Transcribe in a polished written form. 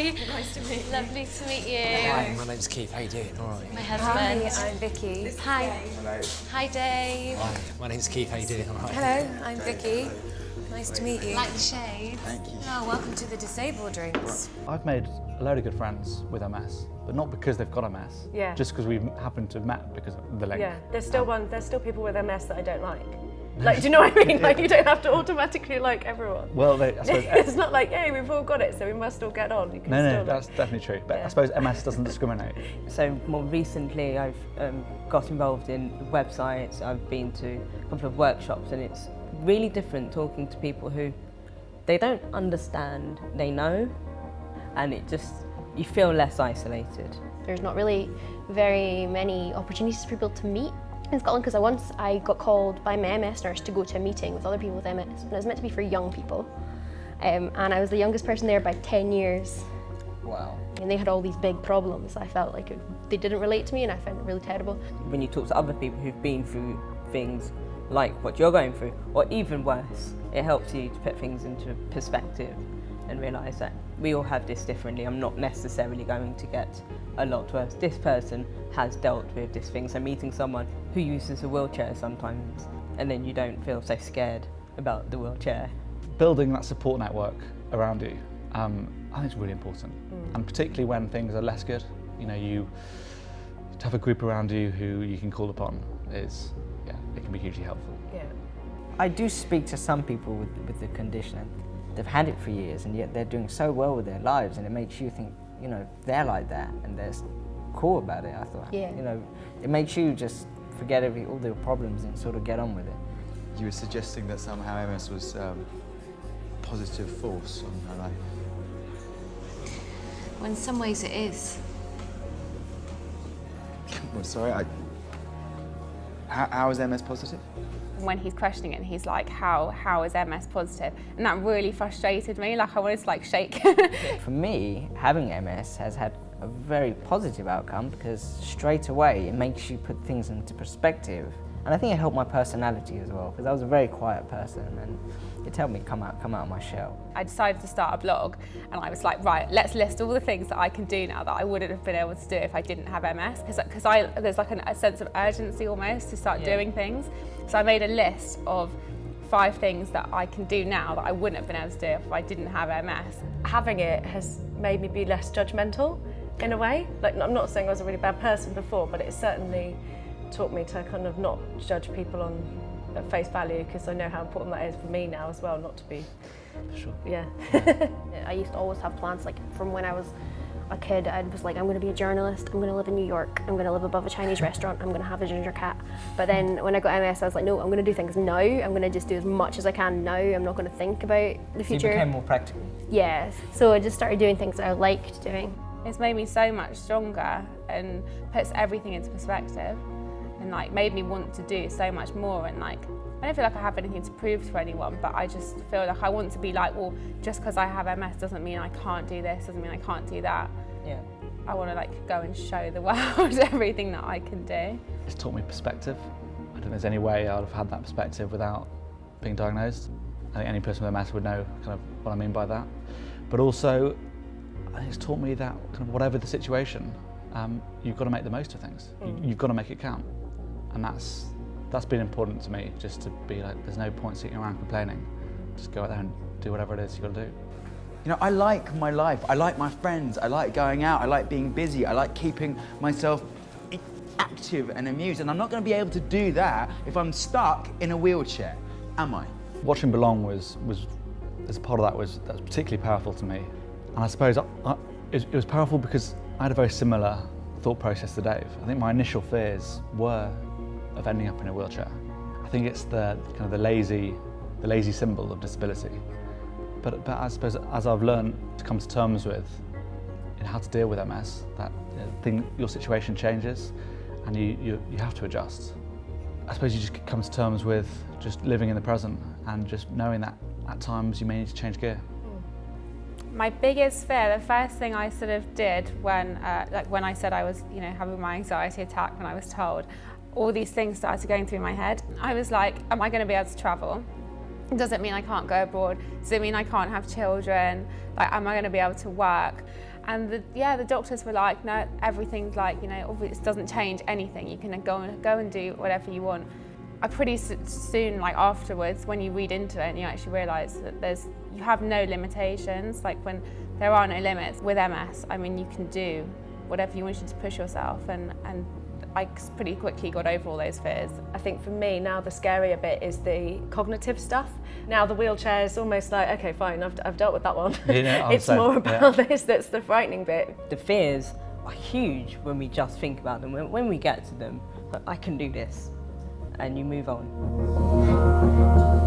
Hi. Nice to meet you. Lovely to meet you. Hi, my name's Keith. How you doing? All right. My husband. Hi, I'm Vicky. Hi. Hello. Hi, Dave. Hi, my name's Keith. How you doing? All right. Hello, I'm Vicky. Nice to meet you. Like the shade. Thank you. Oh, welcome to the disabled drinks. I've made a load of good friends with MS, but not because they've got MS. Yeah. Just because we've happened to have met because of the link. Yeah, there's still people with MS that I don't like. Like, do you know what I mean? Like, you don't have to automatically like everyone. Well, I suppose. It's not like, hey, we've all got it, so we must all get on. You can No, still, that's definitely true. But Yeah. I suppose MS doesn't discriminate. So more recently I've got involved in websites, I've been to a couple of workshops, and it's really different talking to people who they don't understand, they know, and you feel less isolated. There's not really very many opportunities for people to meet in Scotland, because once I got called by my MS nurse to go to a meeting with other people with MS, and it was meant to be for young people, and I was the youngest person there by 10 years. Wow. And they had all these big problems. I felt like they didn't relate to me, and I found it really terrible. When you talk to other people who've been through things like what you're going through, or even worse, it helps you to put things into perspective and realise that we all have this differently. I'm not necessarily going to get a lot worse. This person has dealt with this thing, so meeting someone who uses a wheelchair sometimes, and then you don't feel so scared about the wheelchair. Building that support network around you, I think it's really important. And particularly when things are less good, you to have a group around you who you can call upon it can be hugely helpful. Yeah. I do speak to some people with the condition, and they've had it for years, and yet they're doing so well with their lives, and it makes you think, they're like that, and they're cool about it. I thought, Yeah. it makes you just forget all the problems and sort of get on with it. You were suggesting that somehow MS was a positive force on her life. Well, in some ways it is. Well, sorry, how is MS positive? When he's questioning it, and he's like, how is MS positive? And that really frustrated me, like I wanted to shake. For me, having MS has had a very positive outcome, because straight away it makes you put things into perspective. And I think it helped my personality as well, because I was a very quiet person, and it helped me come out of my shell. I decided to start a blog, and I was like, right, let's list all the things that I can do now that I wouldn't have been able to do if I didn't have MS, because there's like a sense of urgency almost to start doing things. So I made a list of 5 things that I can do now that I wouldn't have been able to do if I didn't have MS. Having it has made me be less judgmental in a way. Like, I'm not saying I was a really bad person before, but it certainly taught me to kind of not judge people at face value, because I know how important that is for me now as well, not to be. Sure. Yeah. I used to always have plans, like from when I was a kid, I was like, I'm going to be a journalist, I'm going to live in New York, I'm going to live above a Chinese restaurant, I'm going to have a ginger cat. But then when I got MS, I was like, no, I'm going to do things now, I'm going to just do as much as I can now, I'm not going to think about the So future. you became more practical. Yeah, so I just started doing things that I liked doing. It's made me so much stronger and puts everything into perspective, and made me want to do so much more. And I don't feel like I have anything to prove to anyone, but I just feel like I want to be like, well, just because I have MS doesn't mean I can't do this, doesn't mean I can't do that. Yeah. I want to go and show the world everything that I can do. It's taught me perspective. I don't think there's any way I'd have had that perspective without being diagnosed. I think any person with MS would know kind of what I mean by that. But also, I think it's taught me that kind of whatever the situation, you've got to make the most of things. You've got to make it count. And that's been important to me, just to be like, there's no point sitting around complaining. Just go out there and do whatever it is you've got to do. I like my life, I like my friends, I like going out, I like being busy, I like keeping myself active and amused, and I'm not going to be able to do that if I'm stuck in a wheelchair, am I? Watching Belong was as part of that was particularly powerful to me. And I suppose it was powerful because I had a very similar thought process to Dave. I think my initial fears were of ending up in a wheelchair. I think it's the kind of the lazy symbol of disability. But I suppose as I've learned to come to terms with how to deal with MS, that your situation changes and you have to adjust. I suppose you just come to terms with just living in the present and just knowing that at times you may need to change gear. My biggest fear, the first thing I sort of did when I said I was, having my anxiety attack when I was told, all these things started going through my head. I was like, am I going to be able to travel? Does it mean I can't go abroad? Does it mean I can't have children? Am I going to be able to work? And the doctors were like, no, everything's like, you know, it doesn't change anything. You can go and do whatever you want. I pretty soon, like afterwards, when you read into it and you actually realise that you have no limitations. Like when there are no limits with MS, I mean, you can do whatever you wanted to push yourself, and I pretty quickly got over all those fears. I think for me now the scarier bit is the cognitive stuff. Now the wheelchair is almost like, okay, fine, I've dealt with that one. It's more about this that's the frightening bit. The fears are huge when we just think about them. When we get to them, like, I can do this, and you move on.